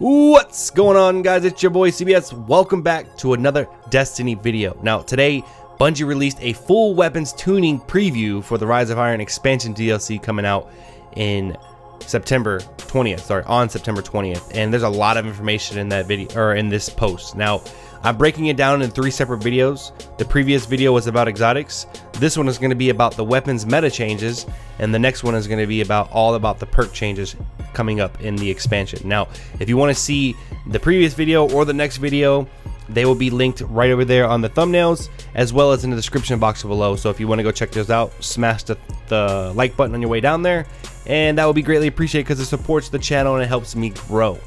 What's going on, guys? It's your boy CBS. Welcome back to another Destiny video. Now today Bungie released a full weapons tuning preview for the Rise of Iron expansion DLC coming out in September 20th, on September 20th, and there's a lot of information in that video, or in this post. Now I'm breaking it down in 3 separate videos. The previous video was about exotics. This one is going to be about the weapons meta changes, and the next one is going to be all about the perk changes coming up in the expansion. Now, if you want to see the previous video or the next video, they will be linked right over there on the thumbnails, as well as in the description box below. So if you want to go check those out, smash the like button on your way down there, and that would be greatly appreciated because it supports the channel and it helps me grow.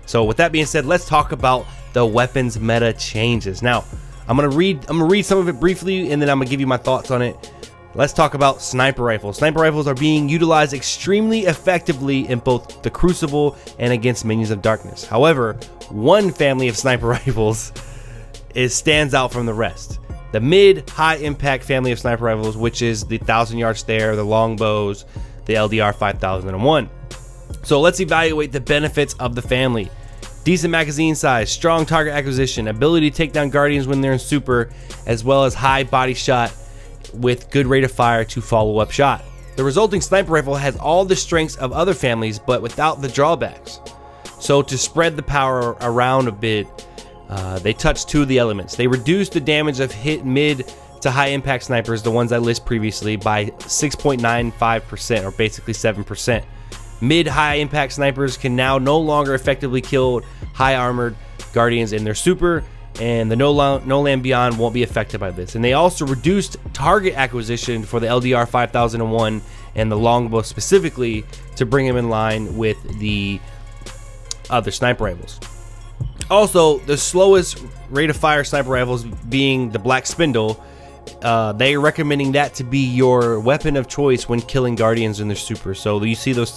So with that being said, let's talk about the weapons meta changes. Now, I'm gonna read some of it briefly, and then I'm gonna give you my thoughts on it. Let's talk about sniper rifles. Sniper rifles are being utilized extremely effectively in both the Crucible and against minions of darkness. However, one family of sniper rifles stands out from the rest. The mid-high impact family of sniper rifles, which is the 1000-yard stare, the longbows, the LDR 5001. So let's evaluate the benefits of the family. Decent magazine size, strong target acquisition, ability to take down guardians when they're in super, as well as high body shot with good rate of fire to follow up shot. The resulting sniper rifle has all the strengths of other families, but without the drawbacks. So to spread the power around a bit, they touch 2 of the elements. They reduce the damage of hit mid to high impact snipers, the ones I list previously, by 6.95%, or basically 7%. Mid-high impact snipers can now no longer effectively kill high armored guardians in their super, and the No Land Beyond won't be affected by this. And they also reduced target acquisition for the LDR 5001 and the longbow specifically to bring them in line with the other sniper rifles. Also, the slowest rate of fire sniper rifles being the Black Spindle, they're recommending that to be your weapon of choice when killing guardians in their super. So you see those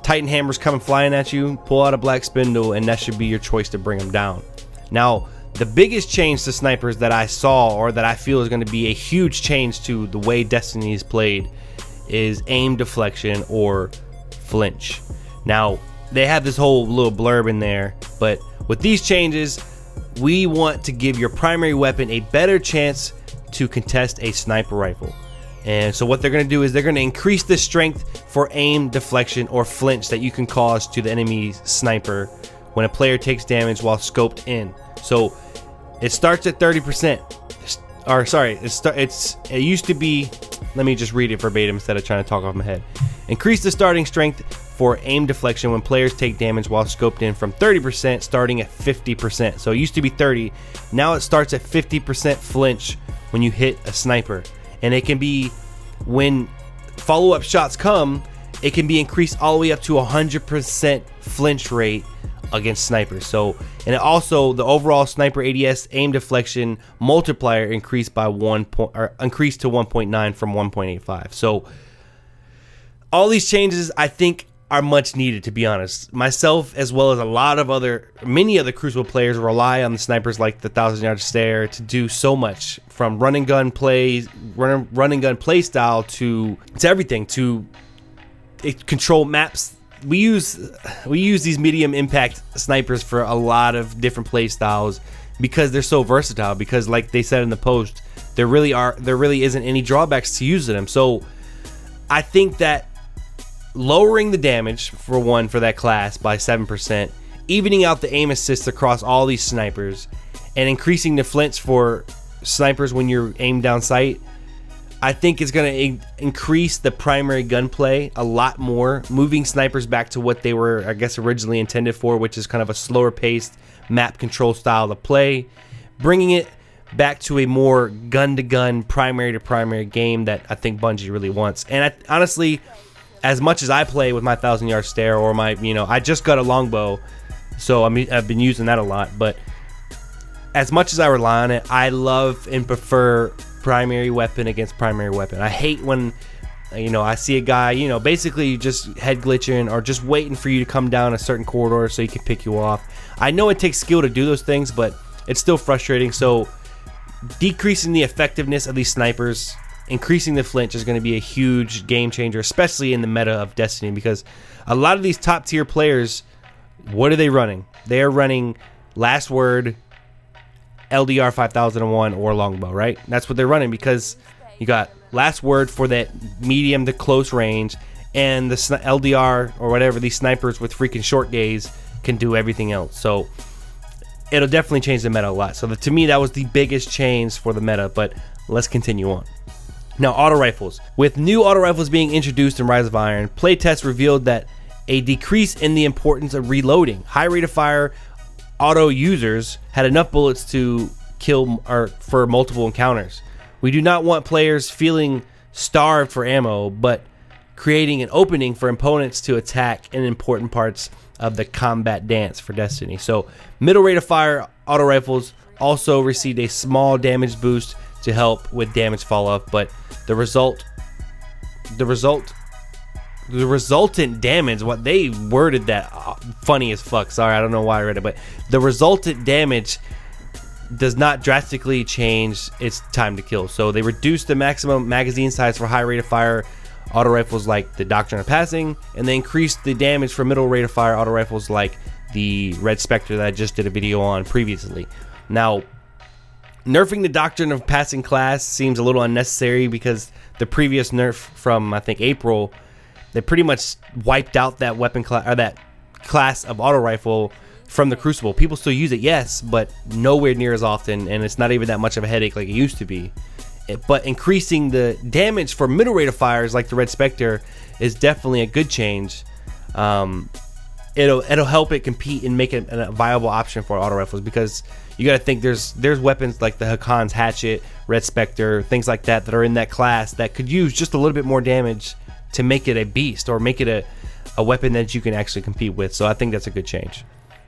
Titan hammers coming flying at you, pull out a Black Spindle, and that should be your choice to bring them down. Now, the biggest change to snipers that I saw, or that I feel is going to be a huge change to the way Destiny is played, is aim deflection or flinch. Now, they have this whole little blurb in there, but with these changes, we want to give your primary weapon a better chance to contest a sniper rifle. And so what they're going to do is they're going to increase the strength for aim deflection or flinch that you can cause to the enemy sniper when a player takes damage while scoped in. So it starts at 30%. Or sorry, it used to be, let me just read it verbatim instead of trying to talk off my head. Increase the starting strength for aim deflection when players take damage while scoped in from 30% starting at 50%. So it used to be 30, now it starts at 50% flinch when you hit a sniper. And it can be, when follow-up shots come, it can be increased all the way up to 100% flinch rate against snipers. So, and it also, the overall sniper ADS aim deflection multiplier increased by increased to 1.9 from 1.85. So all these changes, I think, are much needed, to be honest. Myself, as well as many other Crucible players, rely on the snipers like the 1000-yard stare to do so much, from run and gun play style to everything, to control maps. We use these medium impact snipers for a lot of different play styles because they're so versatile. Because, like they said in the post, there really isn't any drawbacks to using them. So I think that lowering the damage for that class by 7%, evening out the aim assist across all these snipers, and increasing the flinch for snipers when you're aimed down sight, I think it's going to increase the primary gunplay a lot more, moving snipers back to what they were, I guess, originally intended for, which is kind of a slower paced map control style to play, bringing it back to a more gun-to-gun, primary-to-primary game that I think Bungie really wants. And honestly, as much as I play with my 1000-yard stare or my, I just got a longbow, so I've been using that a lot. But as much as I rely on it, I love and prefer primary weapon against primary weapon. I hate when, I see a guy, basically just head glitching or just waiting for you to come down a certain corridor so he can pick you off. I know it takes skill to do those things, but it's still frustrating. So decreasing the effectiveness of these snipers, increasing the flinch, is going to be a huge game changer, especially in the meta of Destiny, because a lot of these top tier players What are they running? They are running Last Word, LDR 5001, or Longbow, right? That's what they're running, because you got Last Word for that medium to close range, and the LDR or whatever, these snipers with freaking short gaze can do everything else. So it'll definitely change the meta a lot. So to me, that was the biggest change for the meta, but let's continue on. Now, auto rifles. With new auto rifles being introduced in Rise of Iron, playtests revealed that a decrease in the importance of reloading. High rate of fire auto users had enough bullets to kill or for multiple encounters. We do not want players feeling starved for ammo, but creating an opening for opponents to attack in important parts of the combat dance for Destiny. So middle rate of fire auto rifles also received a small damage boost to help with damage fall off, but the resultant damage, what they worded that funny as fuck. Sorry, I don't know why I read it, but the resultant damage does not drastically change its time to kill. So they reduced the maximum magazine size for high rate of fire auto rifles like the Doctrine of Passing, and they increased the damage for middle rate of fire auto rifles like the Red Spectre that I just did a video on previously. Now, nerfing the Doctrine of Passing class seems a little unnecessary, because the previous nerf from, I think, April, they pretty much wiped out that weapon class, or that class of auto rifle from the Crucible. People still use it, yes, but nowhere near as often, and it's not even that much of a headache like it used to be. But increasing the damage for middle rate of fires like the Red Spectre is definitely a good change. It'll help it compete and make it a viable option for auto rifles, because you got to think there's weapons like the Hakon's Hatchet, Red Spectre, things like that that are in that class that could use just a little bit more damage to make it a beast, or make it a weapon that you can actually compete with. So I think that's a good change.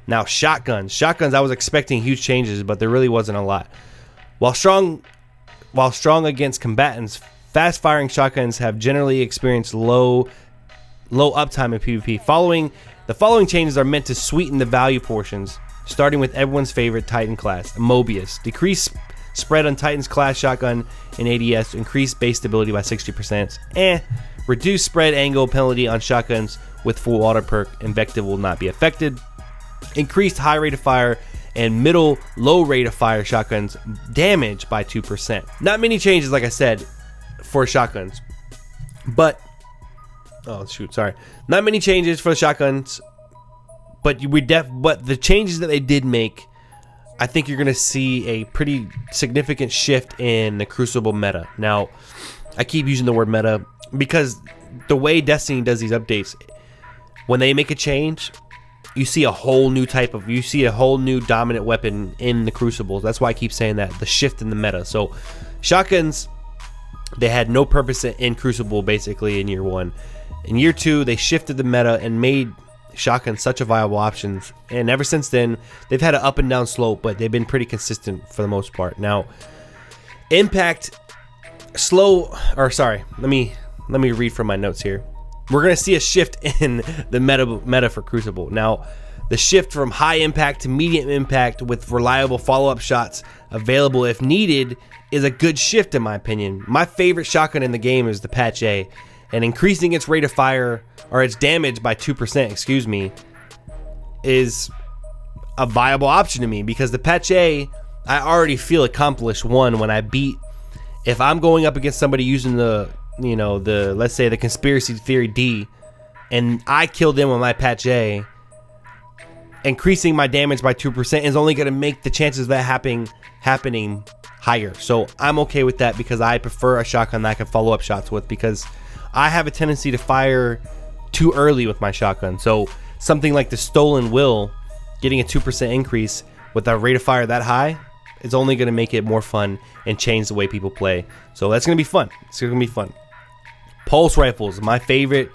Now, shotguns, I was expecting huge changes, but there really wasn't a lot. While strong against combatants, fast firing shotguns have generally experienced low uptime in PvP. The following changes are meant to sweeten the value portions, starting with everyone's favorite Titan class, Immobius. Decrease spread on Titan's class shotgun in ADS, increase base stability by 60%. Reduce spread angle penalty on shotguns with full auto perk. Invective will not be affected. Increased high rate of fire and middle low rate of fire shotguns damage by 2%. Not many changes, like I said, for shotguns, but not many changes for the shotguns, but the changes that they did make, I think you're gonna see a pretty significant shift in the Crucible meta. Now, I keep using the word meta because the way Destiny does these updates, when they make a change, you see a whole new dominant weapon in the Crucibles. That's why I keep saying that, the shift in the meta. So shotguns, they had no purpose in Crucible basically in year 1. In year 2, they shifted the meta and made shotguns such a viable option, and ever since then they've had an up and down slope, but they've been pretty consistent for the most part. Now, impact let me read from my notes here. We're going to see a shift in the meta for Crucible. Now, the shift from high impact to medium impact with reliable follow-up shots available if needed is a good shift in my opinion. My favorite shotgun in the game is the Patch A, and increasing its rate of fire, or its damage by 2%, is a viable option to me, because the Patch A, I already feel accomplished when I beat, if I'm going up against somebody using let's say the Conspiracy Theory D, and I kill them with my Patch A, increasing my damage by 2% is only going to make the chances of that happening higher. So I'm okay with that, because I prefer a shotgun that I can follow up shots with, because I have a tendency to fire too early with my shotgun. So something like the Stolen Will, getting a 2% increase with a rate of fire that high, is only going to make it more fun and change the way people play. So that's going to be fun. It's going to be fun. Pulse rifles, my favorite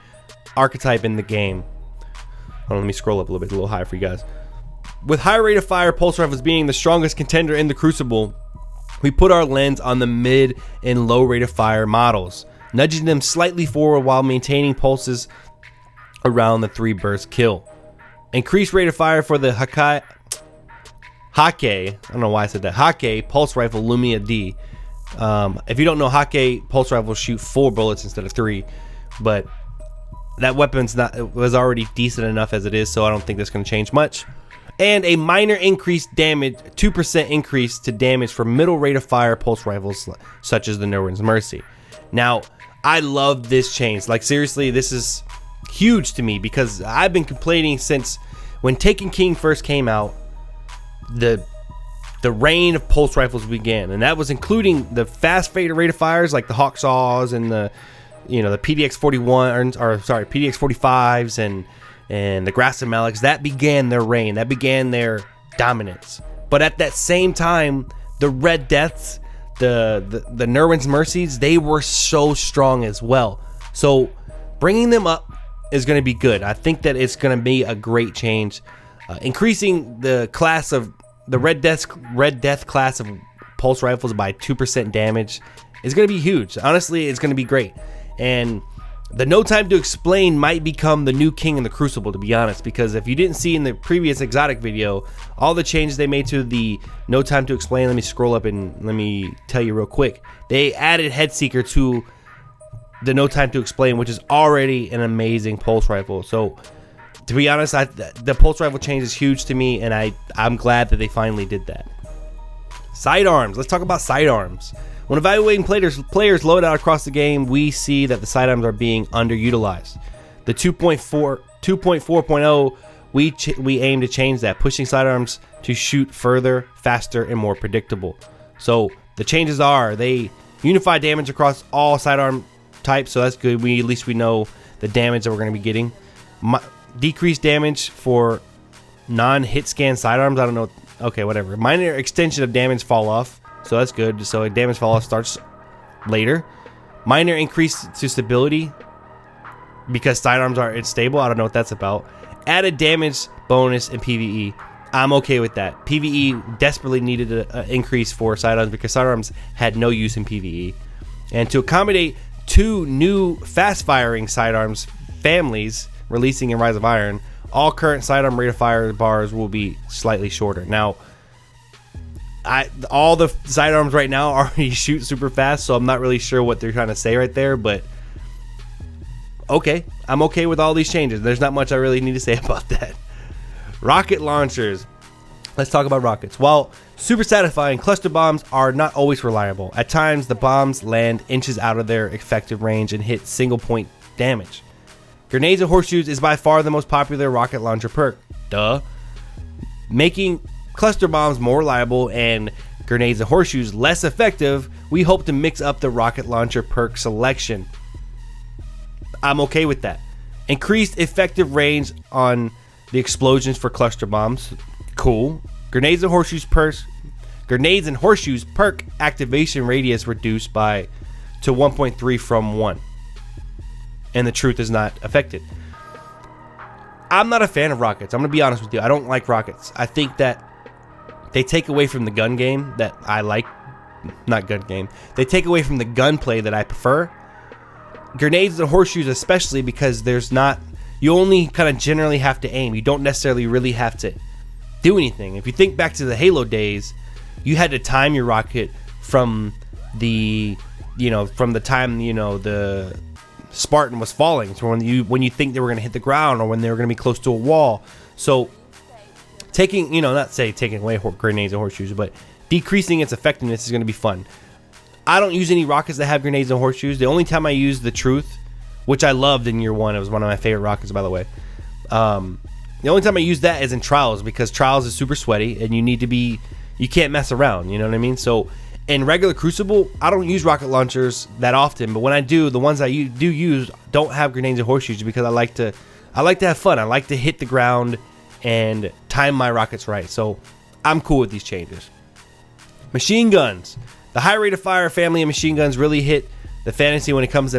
archetype in the game. Let me scroll up a little higher for you guys. With high rate of fire pulse rifles being the strongest contender in the Crucible, we put our lens on the mid and low rate of fire models, nudging them slightly forward while maintaining pulses around the 3 burst kill. Increased rate of fire for the Häkke, I don't know why I said that, Häkke pulse rifle Lyudmila-D. If you don't know, Häkke pulse rifles shoot 4 bullets instead of 3, but that weapon's was already decent enough as it is, so I don't think that's going to change much. And a minor increased damage, 2% increase to damage for middle rate of fire pulse rifles such as the Nirwen's Mercy. Now, I love this change. Like, seriously, this is huge to me because I've been complaining since when Taken King first came out. The reign of pulse rifles began, and that was including the fast rate of fires like the Hawksaws and the PDX-41 or sorry PDX-45s and the Grasset Maliks. That began their reign, that began their dominance. But at that same time, the Red Deaths, the Nirwen's Mercies, they were so strong as well. So bringing them up is going to be good. I think that it's going to be a great change. Increasing the class of the Red Death class of pulse rifles by 2% damage is going to be huge. Honestly, it's going to be great. And the No Time to Explain might become the new king in the Crucible, to be honest, because if you didn't see in the previous exotic video, all the changes they made to the No Time to Explain, let me scroll up and let me tell you real quick. They added Headseeker to the No Time to Explain, which is already an amazing pulse rifle. So to be honest, the pulse rifle change is huge to me, and I'm glad that they finally did that. Sidearms. Let's talk about sidearms. When evaluating players' loadout across the game, we see that the sidearms are being underutilized. The 2.4.0, we aim to change that, pushing sidearms to shoot further, faster, and more predictable. So the changes are they unify damage across all sidearm types, so that's good. At least we know the damage that we're going to be getting. Decreased damage for non-hit scan sidearms. I don't know. Okay, whatever. Minor extension of damage fall off, so that's good. So damage fall off starts later. Minor increase to stability because sidearms are unstable. I don't know what that's about. Added damage bonus in PvE. I'm okay with that. PvE desperately needed an increase for sidearms because sidearms had no use in PvE. And to accommodate 2 new fast-firing sidearms families releasing in Rise of Iron, all current sidearm rate of fire bars will be slightly shorter. Now, all the sidearms right now already shoot super fast, so I'm not really sure what they're trying to say right there, but okay, I'm okay with all these changes. There's not much I really need to say about that. Rocket launchers. Let's talk about rockets. While super satisfying, cluster bombs are not always reliable. At times, the bombs land inches out of their effective range and hit single point damage. Grenades and Horseshoes is by far the most popular rocket launcher perk. Duh. Making cluster bombs more reliable and Grenades and Horseshoes less effective, we hope to mix up the rocket launcher perk selection. I'm okay with that. Increased effective range on the explosions for cluster bombs. Cool. Grenades and Horseshoes perk activation radius reduced to 1.3 from 1. And the truth is not affected. I'm not a fan of rockets. I'm going to be honest with you. I don't like rockets. I think that they take away from the gun game that I like. Not gun game. They take away from the gunplay that I prefer. Grenades and Horseshoes especially because you only kind of generally have to aim. You don't necessarily really have to do anything. If you think back to the Halo days, you had to time your rocket from the time, the Spartan was falling, so when you think they were going to hit the ground or when they were going to be close to a wall. So taking away Grenades and Horseshoes, but decreasing its effectiveness is going to be fun. I don't use any rockets that have Grenades and Horseshoes. The only time I use the Truth, which I loved in year 1, it was one of my favorite rockets, by the way. The only time I use that is in Trials, because Trials is super sweaty and you can't mess around, you know what I mean? So in regular Crucible, I don't use rocket launchers that often, but when I do, the ones I do use don't have Grenades and Horseshoes because I like to have fun. I like to hit the ground and time my rockets right. So I'm cool with these changes. Machine guns. The high rate of fire family of machine guns really hit the fantasy when it comes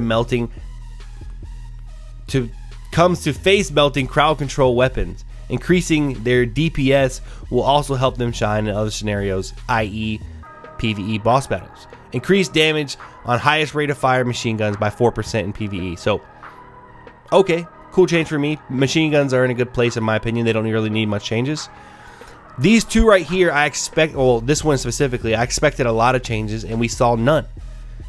to face melting crowd control weapons. Increasing their DPS will also help them shine in other scenarios, i.e. PvE boss battles. Increased damage on highest rate of fire machine guns by 4% in PvE. So, okay, cool change for me. Machine guns are in a good place in my opinion. They don't really need much changes. These two right here, this one specifically, I expected a lot of changes and we saw none.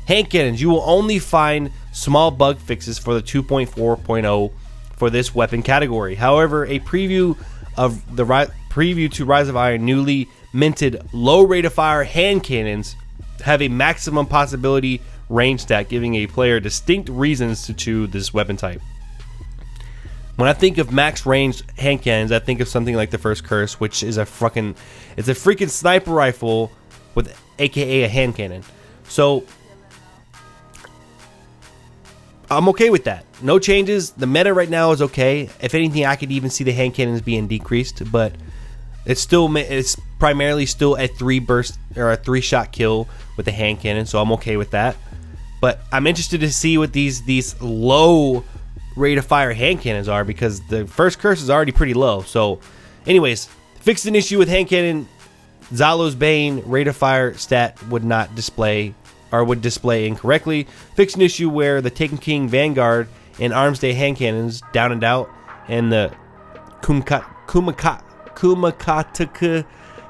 Hand cannons, you will only find small bug fixes for the 2.4.0 for this weapon category. However, a preview of the preview to Rise of Iron newly minted low rate of fire hand cannons have a maximum possibility range stat, giving a player distinct reasons to choose this weapon type. When I think of max range hand cannons, I think of something like the First Curse, which is it's a freaking sniper rifle with AKA a hand cannon. So I'm okay with that. No changes. The meta right now is okay. If anything, I could even see the hand cannons being decreased, but it's primarily still a 3-burst or a 3-shot kill with the hand cannon, so I'm okay with that. But I'm interested to see what these low rate of fire hand cannons are, because the First Curse is already pretty low. So anyways, fixed an issue with hand cannon. Zalouli's Bane rate of fire stat would not display, or would display incorrectly. Fixed an issue where the Taken King Vanguard and Armsday hand cannons down and out, and the Kumakatok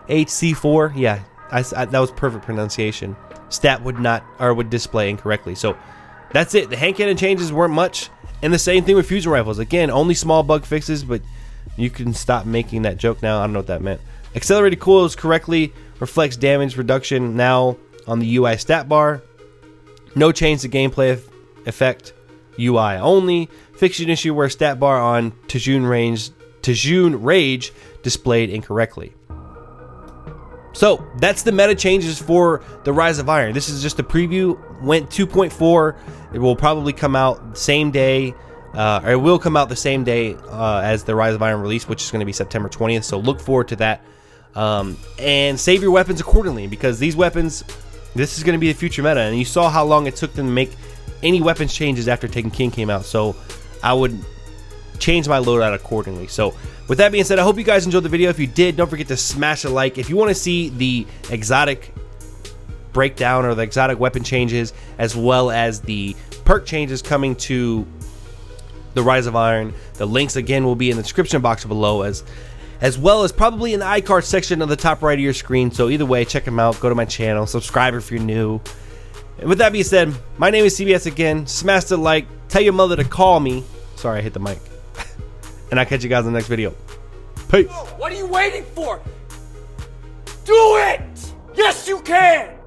HC4, yeah, that was perfect pronunciation, stat would display incorrectly. So that's it. The hand cannon changes weren't much. And the same thing with fusion rifles. Again, only small bug fixes, but you can stop making that joke now. I don't know what that meant. Accelerated coils correctly reflects damage reduction now on the UI stat bar. No change to gameplay effect. UI only. Fixed an issue where stat bar on Tejun Rage displayed incorrectly. So that's the meta changes for the Rise of Iron. This is just a preview. Went 2.4. It will probably come out same day, or it will come out the same day as the Rise of Iron release, which is going to be September 20th. So look forward to that, and save your weapons accordingly, because these weapons, this is going to be the future meta. And you saw how long it took them to make any weapons changes after Taken King came out. So I would change my loadout accordingly. So with that being said, I hope you guys enjoyed the video. If you did, don't forget to smash a like. If you want to see the exotic breakdown or the exotic weapon changes, as well as the perk changes coming to the Rise of Iron, the links again will be in the description box below, as well as probably in the iCard section on the top right of your screen. So either way, check them out. Go to my channel, subscribe if you're new. And with that being said, my name is CBS again. Smash the like, tell your mother to call me. Sorry, I hit the mic. And I'll catch you guys in the next video. Peace. What are you waiting for? Do it! Yes, you can!